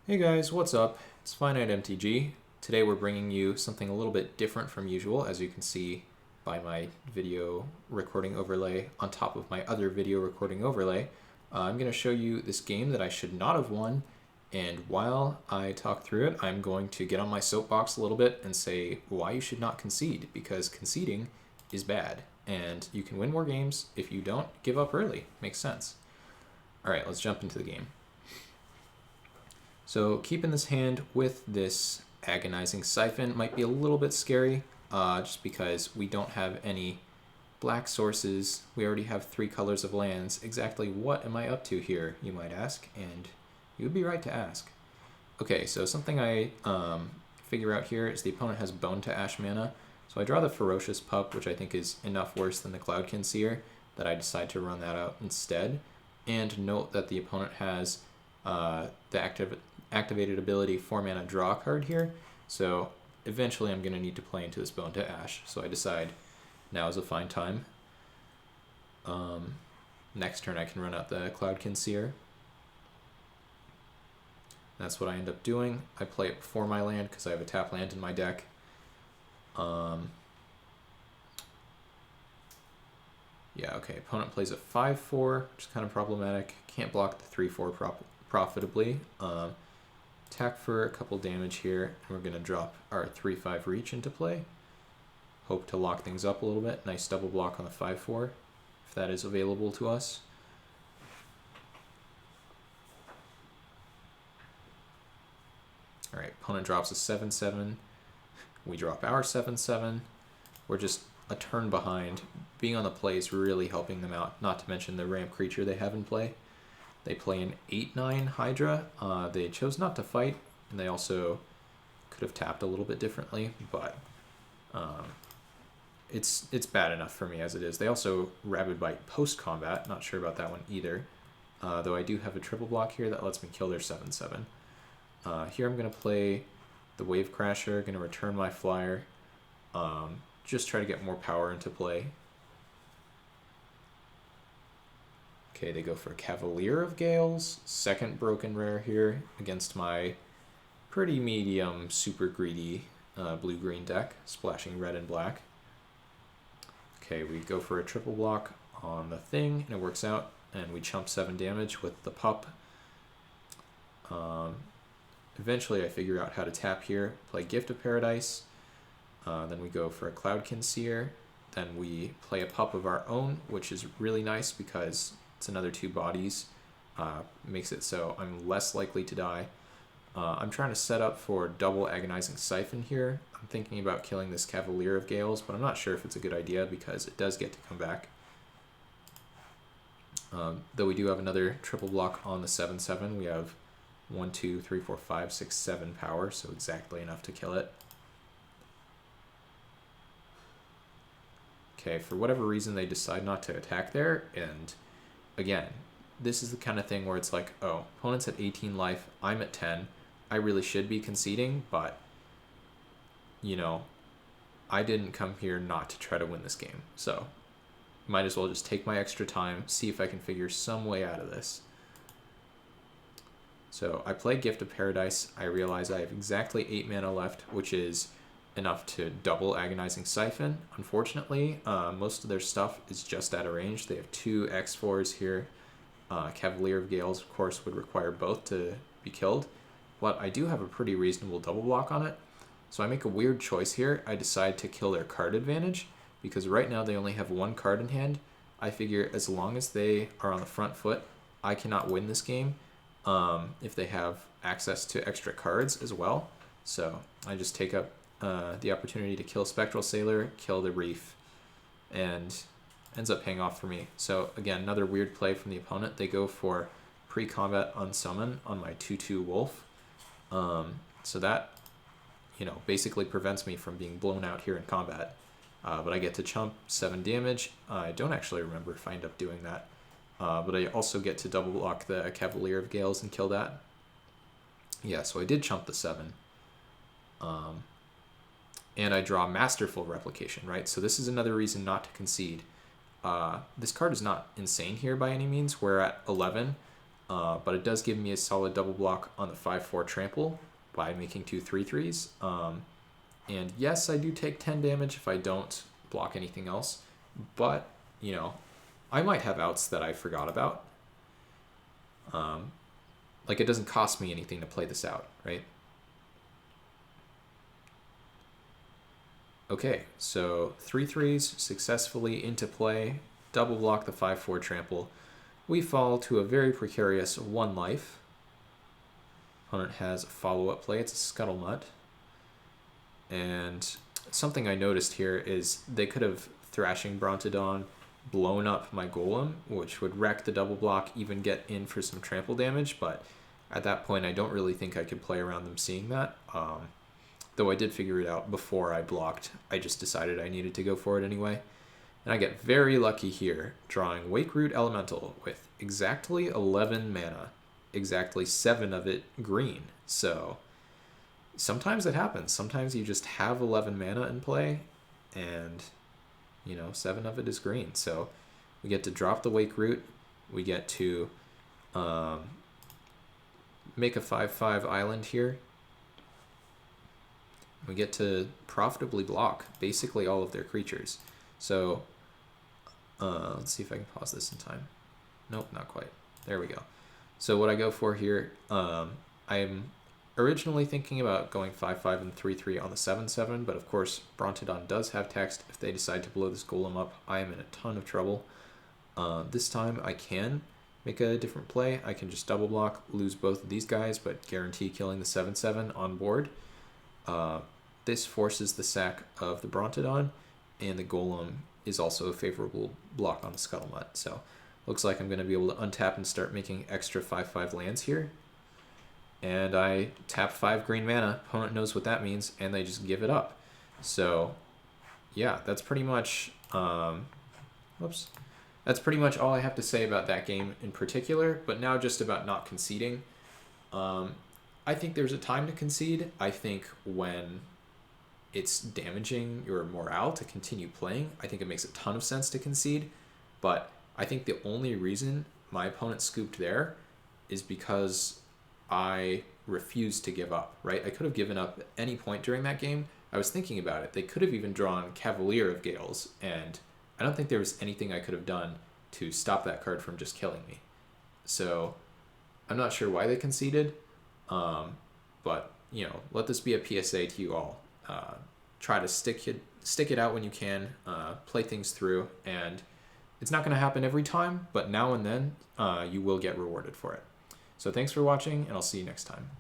Hey guys, what's up? It's Finite MTG. Today we're bringing you something a little bit different from usual, as you can see by my video recording overlay on top of my other video recording overlay. I'm going to show you this game that I should not have won, and while I talk through it, I'm going to get on my soapbox a little bit and say why you should not concede, because conceding is bad, and you can win more games if you don't give up early. Makes sense. Alright, let's jump into the game. So keeping this hand with this Agonizing Siphon might be a little bit scary, just because we don't have any black sources. We already have 3 colors of lands. Exactly what am I up to here, you might ask, and you would be right to ask. Okay, so something I figure out here is the opponent has Bone to Ash mana, so I draw the Ferocious Pup, which I think is enough worse than the Cloudkin Seer, that I decide to run that out instead. And note that the opponent has the activated ability 4 mana draw card here, so eventually I'm going to need to play into this Bone to Ash, so I decide now is a fine time. Next turn I can run out the Cloudkin Seer. That's what I end up doing. I play it before my land because I have a tap land in my deck. Yeah, okay, opponent plays a 5-4, which is kind of problematic. Can't block the 3-4 profitably. Attack for a couple damage here, and we're going to drop our 3-5 reach into play. Hope to lock things up a little bit. Nice double block on the 5-4, if that is available to us. Alright, opponent drops a 7-7. We drop our 7-7. We're just a turn behind. Being on the play is really helping them out, not to mention the ramp creature they have in play. They play an 8-9 Hydra. They chose not to fight, and they also could have tapped a little bit differently, but it's bad enough for me as it is. They also Rabid Bite post-combat. Not sure about that one either, though I do have a triple block here that lets me kill their 7-7. Here I'm going to play the Wave Crasher, going to return my flyer, just try to get more power into play. Okay, they go for Cavalier of Gales, second broken rare here against my pretty medium, super greedy blue-green deck, splashing red and black. Okay, we go for a triple block on the thing, and it works out, and we chump 7 damage with the pup. Eventually I figure out how to tap here, play Gift of Paradise, then we go for a Cloudkin Seer, then we play a pup of our own, which is really nice because it's another 2 bodies, makes it so I'm less likely to die. I'm trying to set up for double Agonizing Siphon here. I'm thinking about killing this Cavalier of Gales, but I'm not sure if it's a good idea because it does get to come back. Though we do have another triple block on the 7-7. We have 1, 2, 3, 4, 5, 6, 7 power, so exactly enough to kill it. Okay, for whatever reason they decide not to attack there, and again, this is the kind of thing where it's like, oh, opponent's at 18 life, I'm at 10. I really should be conceding, but, you know, I didn't come here not to try to win this game. So, might as well just take my extra time, see if I can figure some way out of this. So, I play Gift of Paradise. I realize I have exactly 8 mana left, which is enough to double Agonizing Siphon. Unfortunately, most of their stuff is just out of range. They have 2 X4s here. Cavalier of Gales, of course, would require both to be killed, but I do have a pretty reasonable double block on it. So I make a weird choice here. I decide to kill their card advantage, because right now they only have 1 card in hand. I figure as long as they are on the front foot, I cannot win this game if they have access to extra cards as well. So I just take up the opportunity to kill Spectral Sailor, kill the Reef, and ends up paying off for me. So again, another weird play from the opponent. They go for pre-combat unsummon on my 2/2 Wolf. So that, you know, basically prevents me from being blown out here in combat. But I get to chump 7 damage. I don't actually remember if I end up doing that. But I also get to double block the Cavalier of Gales and kill that. Yeah, so I did chump the 7. And I draw Masterful Replication, right? So this is another reason not to concede. This card is not insane here by any means. We're at 11. but it does give me a solid double block on the 5/4 trample by making 2 3/3s. And yes, I do take 10 damage if I don't block anything else, but, you know, I might have outs that I forgot about. Like, it doesn't cost me anything to play this out, right? Okay, so 3/3s successfully into play, double block the 5/4 trample. We fall to a very precarious 1 life. Opponent has a follow-up play, it's a Scuttlemutt. And something I noticed here is they could have Thrashing Brontodon, blown up my Golem, which would wreck the double block, even get in for some trample damage, but at that point I don't really think I could play around them seeing that. Though I did figure it out before I blocked, I just decided I needed to go for it anyway. And I get very lucky here, drawing Wake Root Elemental with exactly 11 mana, exactly 7 of it green. So sometimes it happens. Sometimes you just have 11 mana in play, and, you know, 7 of it is green. So we get to drop the Wake Root. We get to make a 5/5 island here. We get to profitably block basically all of their creatures. So let's see if I can pause this in time. Nope, not quite. There we go. So what I go for here, I'm originally thinking about going 5/5 and 3/3 on the 7/7, but of course Brontodon does have text. If they decide to blow this Golem up, I am in a ton of trouble. This time I can make a different play. I can just double block, lose both of these guys, but guarantee killing the 7/7 on board. This forces the sack of the Brontodon, and the Golem is also a favorable block on the Scuttlemutt. So looks like I'm going to be able to untap and start making extra 5/5 lands here. And I tap 5 green mana. Opponent knows what that means, and they just give it up. So yeah, that's pretty much that's pretty much all I have to say about that game in particular. But now just about not conceding. I think there's a time to concede. I think when it's damaging your morale to continue playing, I think it makes a ton of sense to concede. But I think the only reason my opponent scooped there is because I refused to give up, right? I could have given up at any point during that game. I was thinking about it. They could have even drawn Cavalier of Gales, and I don't think there was anything I could have done to stop that card from just killing me. So I'm not sure why they conceded, but, you know, let this be a PSA to you all. Try to stick it out when you can, play things through, and it's not going to happen every time, but now and then you will get rewarded for it. So thanks for watching, and I'll see you next time.